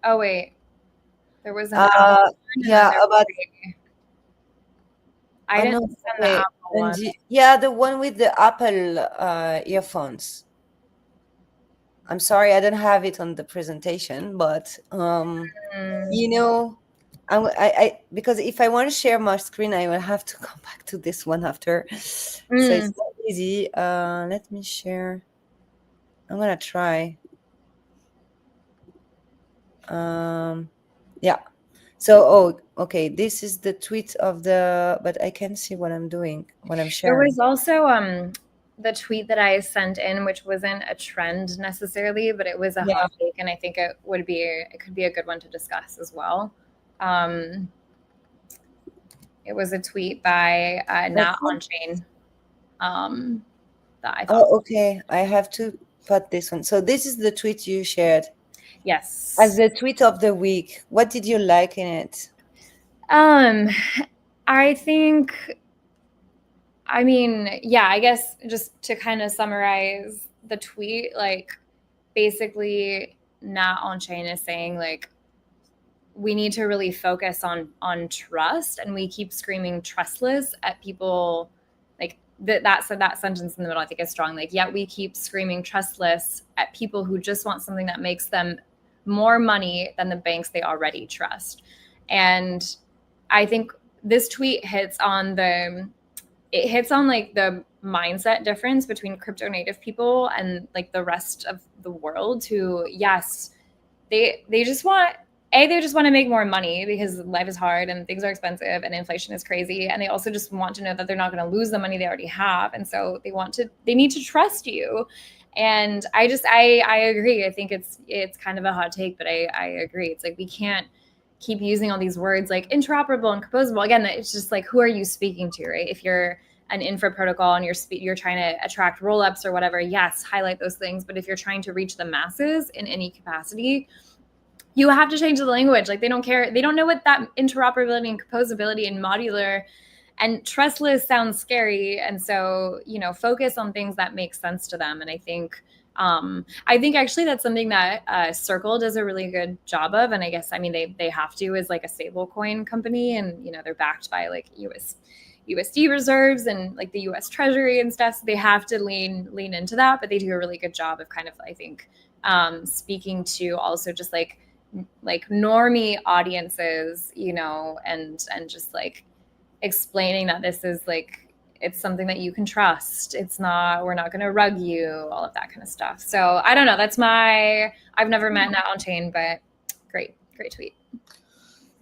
oh wait, there was an yeah, about I didn't no, send the okay. Apple one. Yeah, the one with the Apple earphones. I'm sorry, I don't have it on the presentation, but you know, I because if I want to share my screen, I will have to come back to this one after. So it's not easy. Let me share. I'm gonna try. Yeah. So, okay, this is the tweet of but I can see what I'm doing, what I'm sharing. There was also the tweet that I sent in, which wasn't a trend necessarily, but it was a hot take, and I think it could be a good one to discuss as well. It was a tweet by Nat on Chain. That I thought. Oh, okay. I have to put this one. So this is the tweet you shared. Yes. As the tweet of the week. What did you like in it? I think, I mean, yeah, I guess just to kind of summarize the tweet, like basically Nat on chain is saying like we need to really focus on trust, and we keep screaming trustless at people. Like that sentence in the middle I think is strong. Like, yet we keep screaming trustless at people who just want something that makes them more money than the banks they already trust. And I think this tweet hits on like the mindset difference between crypto native people and like the rest of the world who, yes, they just want they just want to make more money because life is hard and things are expensive and inflation is crazy, and they also just want to know that they're not going to lose the money they already have, and so they need to trust you. And I agree. I think it's kind of a hot take, but I agree. It's like we can't keep using all these words like interoperable and composable. Again, it's just like, who are you speaking to, right? If you're an infra protocol and you're trying to attract roll-ups or whatever, yes, highlight those things. But if you're trying to reach the masses in any capacity, you have to change the language. Like, they don't care. They don't know what that interoperability and composability and modular and trustless sounds scary. And so, focus on things that make sense to them. And I think actually that's something that Circle does a really good job of. And I guess, I mean, they have to, as like a stable coin company, and, they're backed by like USD reserves and like the US Treasury and stuff. So they have to lean into that, but they do a really good job of kind of, I think, speaking to also just like normie audiences, and just like explaining that this is like, it's something that you can trust. We're not going to rug you, all of that kind of stuff. So I don't know. I've never met Nat on chain, but great tweet.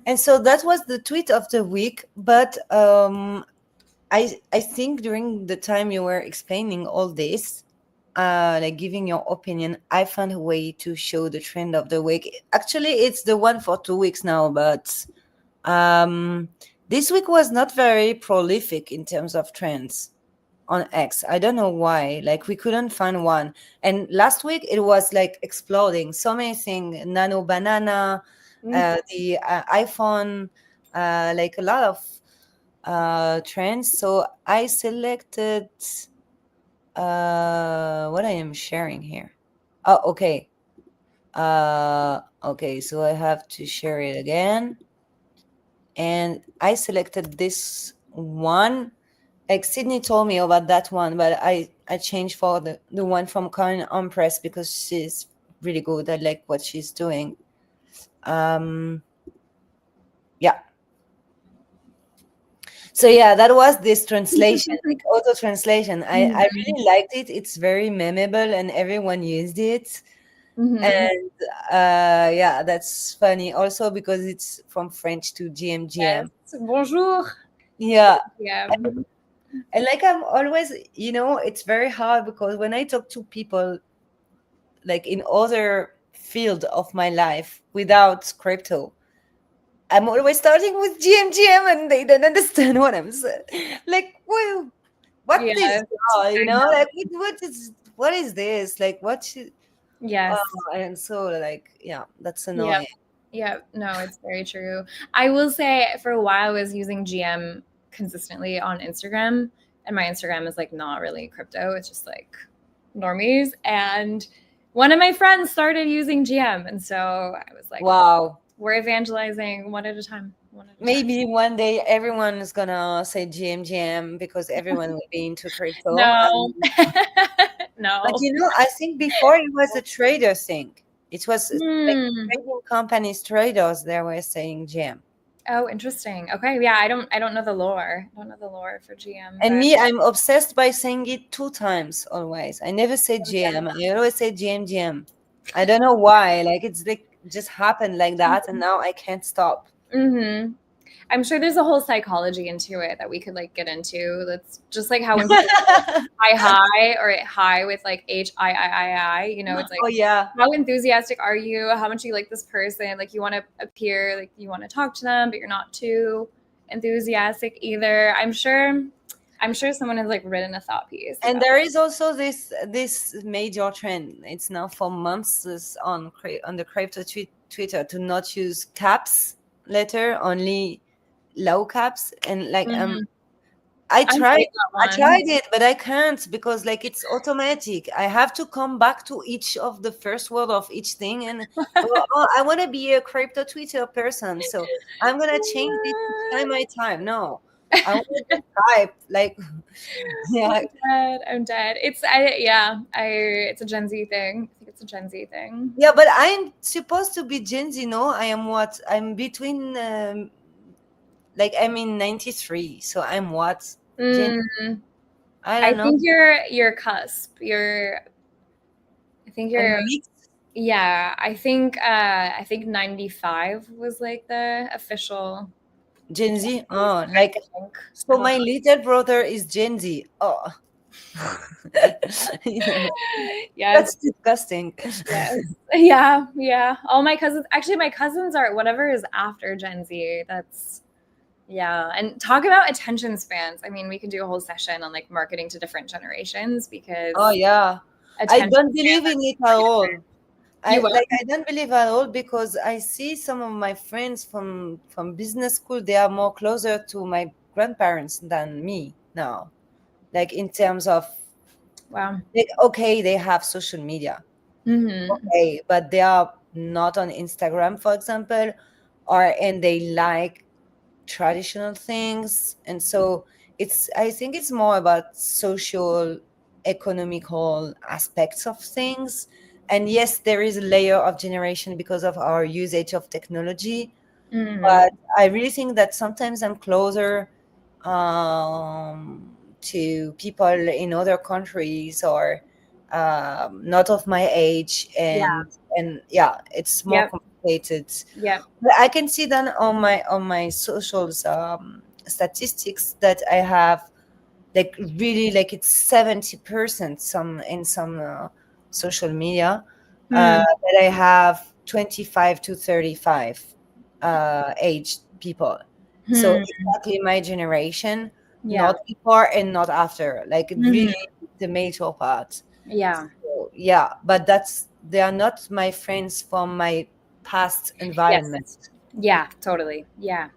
And so that was the tweet of the week. But I think during the time you were explaining all this, like giving your opinion, I found a way to show the trend of the week. Actually, it's the one for 2 weeks now, but this week was not very prolific in terms of trends on X. I don't know why. Like, we couldn't find one. And last week it was like exploding. So many things. Nano banana, the iPhone, like a lot of trends. So I selected what I am sharing here. Oh, okay. Okay, so I have to share it again. And I selected this one. Like, Sydney told me about that one, but I changed for the one from Coin Empress because she's really good. I like what she's doing. Yeah. So yeah, that was this translation, like auto translation. I really liked it. It's very memorable and everyone used it. And yeah, that's funny also because it's from French to GMGM. Yes. Bonjour. Yeah. Yeah. And like, I'm always, it's very hard because when I talk to people like in other field of my life without crypto, I'm always starting with GMGM and they don't understand what I'm saying. Like, well, what Yes, this, I know. like what is this? Like, what should, Yes. and so like, yeah, that's Yeah. annoying. Yeah. No, it's very true. I will say for a while I was using GM consistently on Instagram, and my Instagram is like not really crypto. It's just like normies. And one of my friends started using GM. And so I was like, Wow. we're evangelizing one at a time. Maybe one day everyone is gonna say GMGM because everyone will be into crypto. No. No. But I think before it was a trader thing. It was like Hmm. trading companies, traders, they were saying GM. Oh, interesting. Okay. Yeah, I don't know the lore. I don't know the lore for GM. And but- me, I'm obsessed by saying it 2 times always. I never say GM. I always say GM. I don't know why. Like, it's like just happened like that, and now I can't stop. Mm-hmm. I'm sure there's a whole psychology into it that we could like get into. That's just like how when people hi or hi with like HIII, it's like, Oh yeah. how enthusiastic are you? How much do you like this person? Like, you want to appear like you want to talk to them, but you're not too enthusiastic either. I'm sure someone has like written a thought piece. And there is also this major trend. It's now for months on the crypto Twitter to not use caps letter, only low caps. And like, I I tried. like that I one. tried it, but I can't because like it's automatic. I have to come back to each of the first word of each thing, and I want to be a crypto Twitter person, so I'm gonna change this each time I time. No, I want to just type like yeah, I'm dead. It's a Gen Z thing. I think it's a Gen Z thing. yeah. But I'm supposed to be Gen Z. No, I am what? I'm between like I'm in '93, so I'm what? Gen? Mm, I I don't know. think you're cusp. I think I'm you're mixed. yeah, I think 95 was like the official Gen Gen Z. Z Oh, start, like I think. I so. don't My little brother is Gen Z. Oh, yeah, Yes, that's disgusting. yes. Yeah, yeah. All my cousins, actually my cousins are whatever is after Gen Z. That's yeah. And talk about attention spans. I mean, we could do a whole session on like marketing to different generations Oh because yeah, I attention don't spans believe are in it at very all. different. You what? I don't believe at all because I see some of my friends from business school. They are more closer to my grandparents than me now. Like in terms of Wow. like, okay, they have social media, Mm-hmm. okay, but they are not on Instagram, for example, or and they like traditional things, and so it's I think it's more about social economical aspects of things. And yes, there is a layer of generation because of our usage of technology, Mm-hmm. but I really think that sometimes I'm closer to people in other countries or not of my age, Yeah. and yeah, it's more Yep. complicated. Yep. But I can see that on my socials statistics that I have like really like it's 70% some in some social media Hmm. that I have 25 to 35 aged people. So Hmm. exactly my generation, Yeah. not before and not after, like Hmm. really the major part. Yeah. So, yeah, but that's they are not my friends from my past Yes. environment. Yeah, totally. Yeah.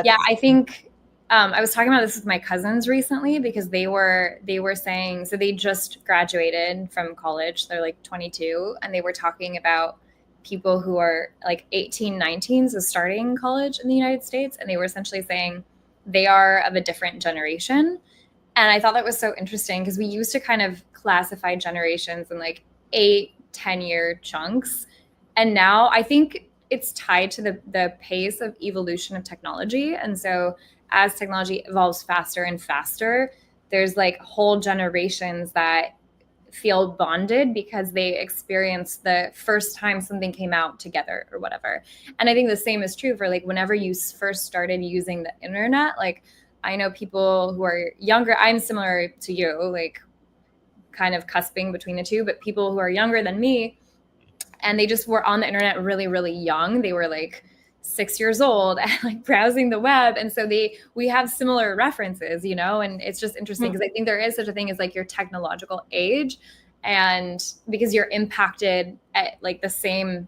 Yeah, That's I think I was talking about this with my cousins recently because they were saying so they just graduated from college. They're like 22 and they were talking about people who are like 18, 19, so starting college in the United States, and they were essentially saying they are of a different generation. And I thought that was so interesting because we used to kind of classify generations in like 8, 10 year chunks. And now I think it's tied to the pace of evolution of technology. And so as technology evolves faster and faster, there's like whole generations that feel bonded because they experienced the first time something came out together or whatever. And I think the same is true for like whenever you first started using the internet, like I know people who are younger, I'm similar to you, like kind of cusping between the two, but people who are younger than me and they just were on the internet really, really young. They were like 6 years old and like browsing the web. And so we have similar references, you know, and it's just interesting because I think there is such a thing as like your technological age. And because you're impacted at like the same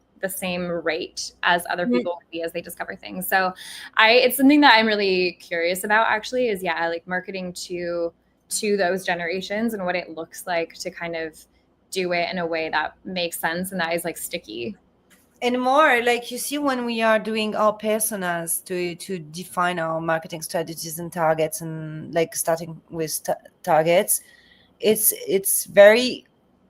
rate as other Mhm. people would be as they discover things. So it's something that I'm really curious about actually is yeah, like marketing to those generations and what it looks like to kind of do it in a way that makes sense and that is like sticky. And more like you see when we are doing our personas to define our marketing strategies and targets, and like starting with targets, it's very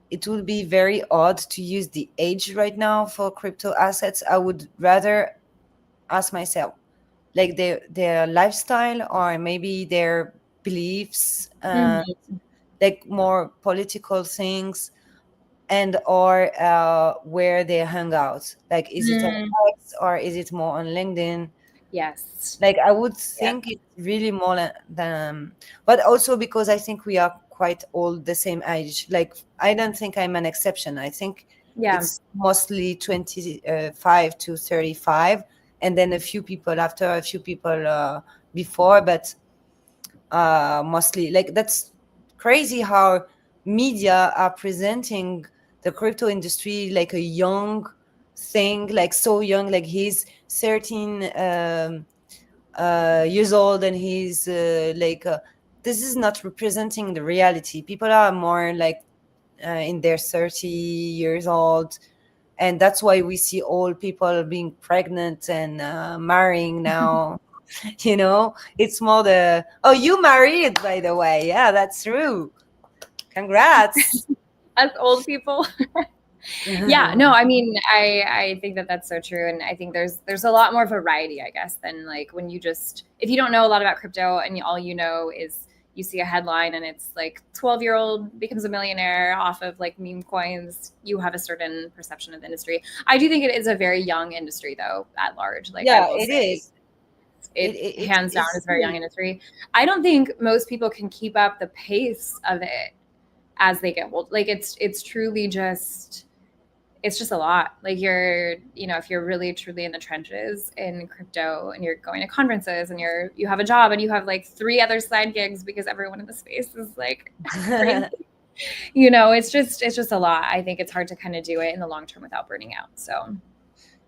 it would be very odd to use the age right now for crypto assets. I would rather ask myself like their lifestyle or maybe their beliefs, Mm-hmm. like more political things, and or where they hang out, like is it on Mm, X or is it more on LinkedIn. yes. Like I would Yeah. think it's really more than, but also because I think we are quite all the same age. Like I don't think I'm an exception. I think Yeah. it's mostly 25 to 35, and then a few people after, a few people before, but mostly like that's crazy how media are presenting the crypto industry like a young thing, like so young, like he's 13 years old and he's like this is not representing the reality. People are more like in their 30 years old, and that's why we see old people being pregnant and marrying now. It's more the, oh, you married, by the way. Yeah, that's true. Congrats. As old people. Yeah, no, I mean, I think that that's so true, and I think there's a lot more variety, I guess, than like when you just, if you don't know a lot about crypto and all you know is you see a headline and it's like 12-year-old becomes a millionaire off of like meme coins, you have a certain perception of the industry. I do think it is a very young industry though, at large. Like I Yeah, will it say, is. it hands down It's is a very young industry. I don't think most people can keep up the pace of it as they get old. Like it's truly just, it's just a lot. Like if you're really truly in the trenches in crypto and you're going to conferences and you have a job and you have like 3 other side gigs because everyone in the space is like crazy. It's just a lot. I think it's hard to kind of do it in the long term without burning out. So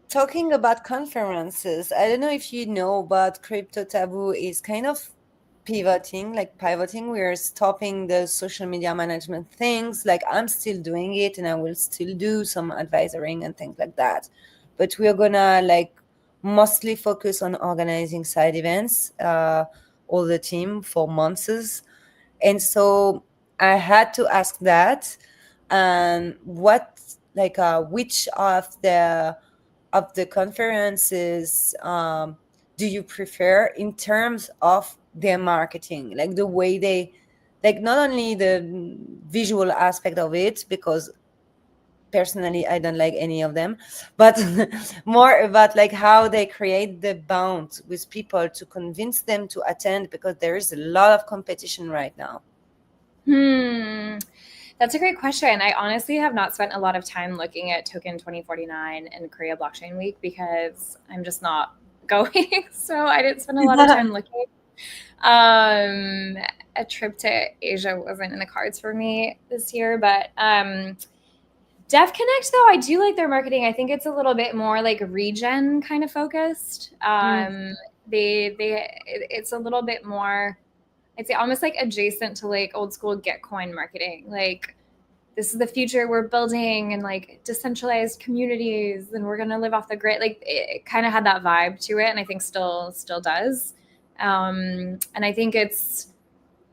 talking about conferences, I don't know if you know, but Crypto Taboo is kind of pivoting. We're stopping the social media management things. Like, I'm still doing it and I will still do some advisoring and things like that. But we're gonna like mostly focus on organizing side events, all the team for months. And so I had to ask that, and what, like, which of the conferences do you prefer in terms of their marketing, like the way they, like, not only the visual aspect of it, because personally I don't like any of them, but more about like how they create the bond with people to convince them to attend, because there is a lot of competition right now. That's a great question. I honestly have not spent a lot of time looking at Token 2049 and Korea Blockchain Week because I'm just not going. So I didn't spend a lot of time looking. A trip to Asia wasn't in the cards for me this year, but Dev Connect, though, I do like their marketing. I think it's a little bit more like regen kind of focused. It's a little bit more, I'd say, almost like adjacent to like old school Gitcoin marketing. Like, this is the future we're building, and like decentralized communities, and we're gonna live off the grid. Like, it kind of had that vibe to it, and I think still does. And I think it's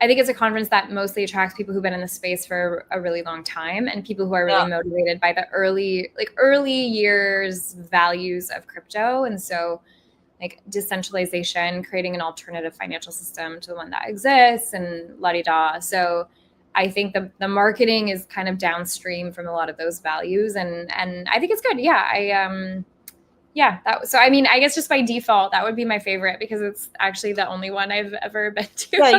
a conference that mostly attracts people who've been in the space for a really long time and people who are really Yeah. motivated by the early years values of crypto. And so like decentralization, creating an alternative financial system to the one that exists, and la-di-da. So I think the marketing is kind of downstream from a lot of those values. And I think it's good. So I mean, I guess just by default, that would be my favorite because it's actually the only one I've ever been to. Yeah,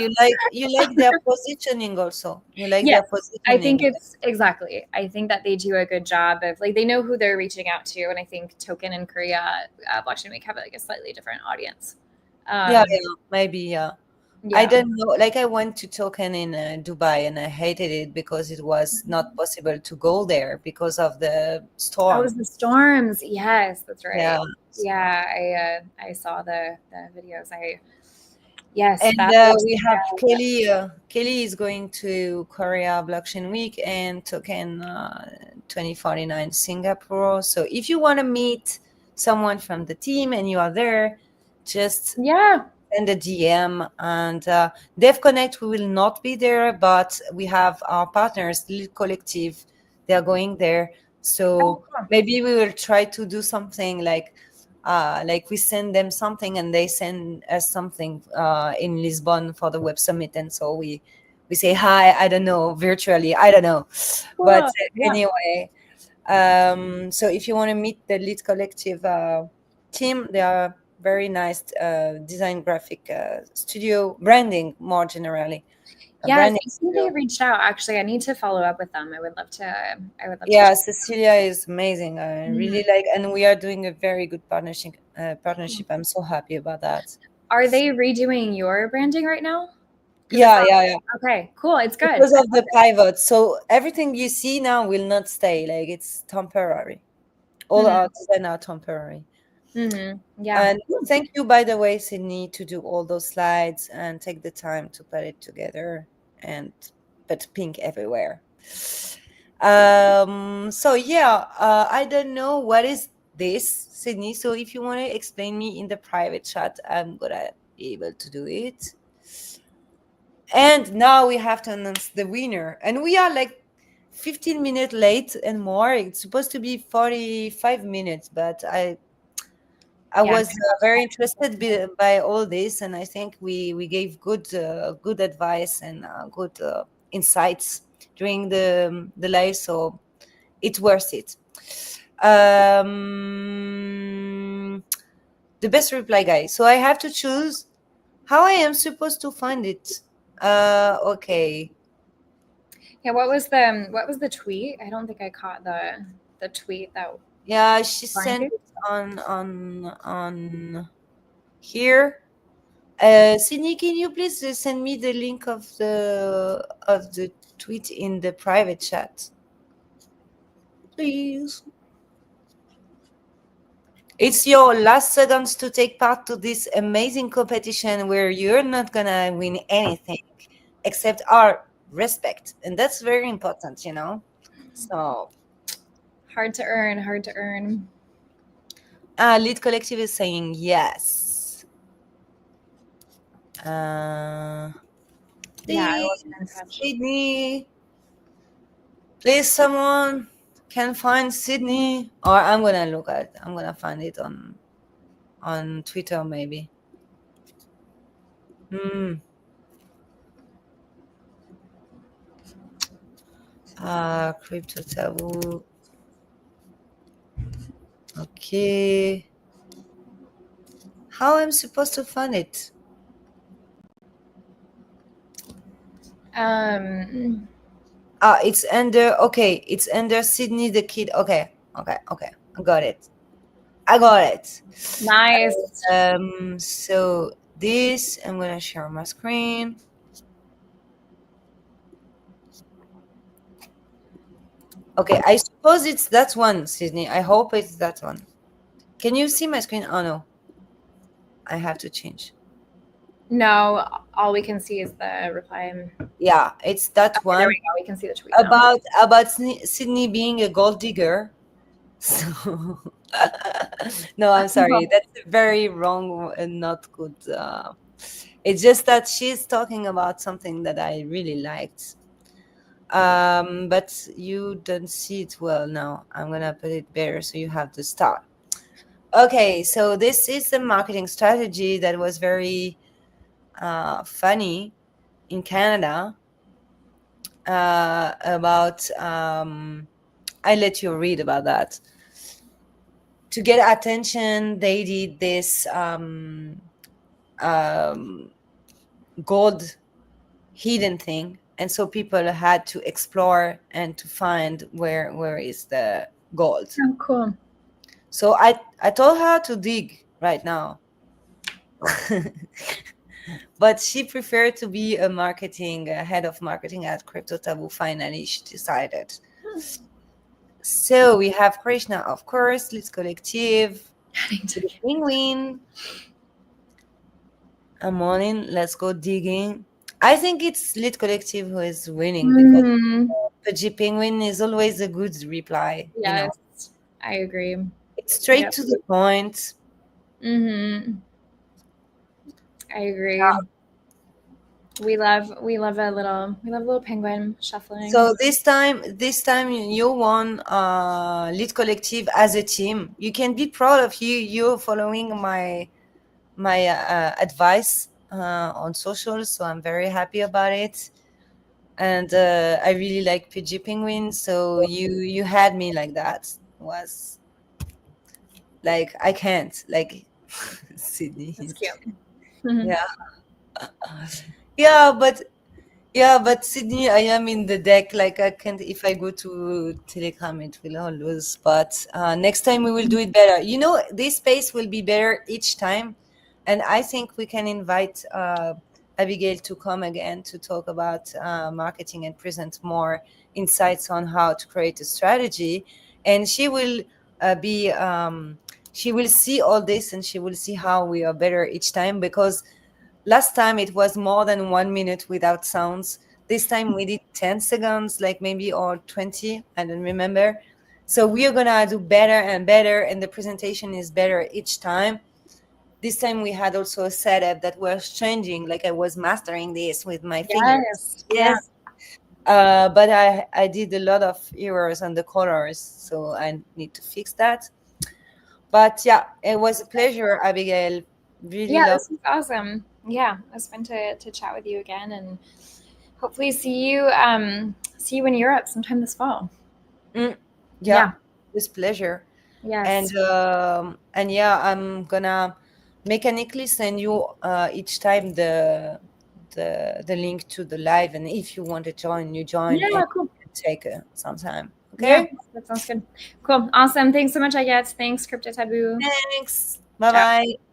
you like their positioning also. You like their Yes, I think positioning. it's exactly. I think that they do a good job of like they know who they're reaching out to, and I think Token and Korea Blockchain Week have like a slightly different audience. Yeah, Um, yeah, maybe, yeah. I yeah. don't know. Like, I went to Token in Dubai and I hated it because it was not possible to go there because of the Oh, it storm. was the storms. Yes, that's Yeah. right. Yeah, I saw the videos. Yes, And that was we have Kelly. Kelly is going to Korea Blockchain Week and Token 2049 Singapore. So if you want to meet someone from the team and you are there, just yeah. send a DM. And Dev Connect, we will not be there, but we have our partners, Lead Collective. They are going there. Oh, So cool. maybe we will try to do something like we send them something and they send us something in Lisbon for the Web Summit. And so we say hi, I don't know, virtually, I don't know. But Cool. Yeah. anyway, so if you want to meet the Lead Collective team, they are very nice design graphic studio, branding more generally. Yes, Branding I think studio. they reached out. Actually, I need to follow up with them. I would love to. I would love to Yeah, chat. Cecilia is amazing. I really like, and we are doing a very good partnership. I'm so happy about that. Are they redoing your branding right now? Because I Yeah, saw. yeah, yeah. Okay, cool. It's good. Because of the pivot. So everything you see now will not stay. Like, it's temporary. All Hmm. our design are temporary. Yeah. And thank you, by the way, Sydney, to do all those slides and take the time to put it together and put pink everywhere. So yeah, I don't know what is this, Sydney. So if you want to explain me in the private chat, I'm gonna be able to do it. And now we have to announce the winner. And we are like 15 minutes late and more. It's supposed to be 45 minutes, but I Yeah. was very interested by all this, and I think we gave good advice and good insights during the live, so it's worth it. Um, the best reply, guys. So I have to choose how I am supposed to find it. Okay. Yeah. What was the tweet? I don't think I caught the tweet that Yeah, she find sent you. it on here. Sydney, can you please send me the link of the tweet in the private chat, please? It's your last seconds to take part to this amazing competition where you're not gonna win anything except our respect, and that's very important, you know. So, Hard to earn. Hard to earn. Lead Collective is saying yes. Uh, Yeah, I will please, get in touch. Sydney. Please, someone can find Sydney, or I'm gonna find it on Twitter maybe. Hmm. Crypto taboo. Okay. How I'm supposed to find it? Um. It's under. Okay, it's under Sydney the Kid. Okay, okay. I got it. I got it. Nice. So this I'm gonna share my screen. Okay, I suppose it's that one, Sydney. I hope it's that one. Can you see my screen? Oh no, I have to change. No, all we can see is the reply. Yeah, it's that Okay, there one we go. We can see the tweet now. about Sydney being a gold digger. So no, I'm sorry. That's very wrong and not good. It's just that she's talking about something that I really liked. But you don't see it well now. I'm gonna put it better so you have the start. Okay, so this is the marketing strategy that was very funny in Canada about. I let you read about that. To get attention, they did this um, gold hidden thing, and so people had to explore and to find where is the gold. Oh, cool. So I told her to dig right now. But she preferred to be a head of marketing at Crypto Taboo. Finally, she decided. So we have Krishna, of course, Let's Collective, the Penguin. I'm on in. Let's go digging. I think it's Lit Collective who is winning because Mm, Pudgy Penguin is always a good reply. You know, yes, I agree. it's straight Yep. to the point. I agree. We love a little penguin shuffling. So this time you won Lit Collective as a team. You can be proud of you. You're following my advice on social, so I'm very happy about it. And I really like PG Penguin, so you had me like that. It was like I can't like Sydney. That's cute. Mhm. Yeah, yeah, but Sydney, I am in the deck. Like I can't. If I go to Telegram, it will all lose. But next time we will do it better. You know, this space will be better each time, and I think we can invite Abigail to come again to talk about marketing and present more insights on how to create a strategy. And she will be she will see all this and she will see how we are better each time, because last time it was more than 1 minute without sounds. This time we did 10 seconds, like maybe, or 20, I don't remember. So we are gonna do better and better, and the presentation is better each time. This time we had also a setup that was changing, like I was mastering this with my fingers. Yes. Yeah. Yes. But I did a lot of errors on the colors, so I need to fix that. But yeah, it was a pleasure, Abigail. Really Yeah, love. this was awesome. Yeah, it was fun to chat with you again, and hopefully see you in Europe sometime this fall. Mm, yeah, Yeah. it was pleasure. Yes. And yeah, I'm gonna mechanically send you each time the link to the live, and if you want to join, you join, and Yeah. Cool. take some time. Yeah, Okay. that sounds good. Cool. Awesome. Thanks so much, I guess. Thanks, Crypto Taboo. Thanks. Bye Ciao. bye.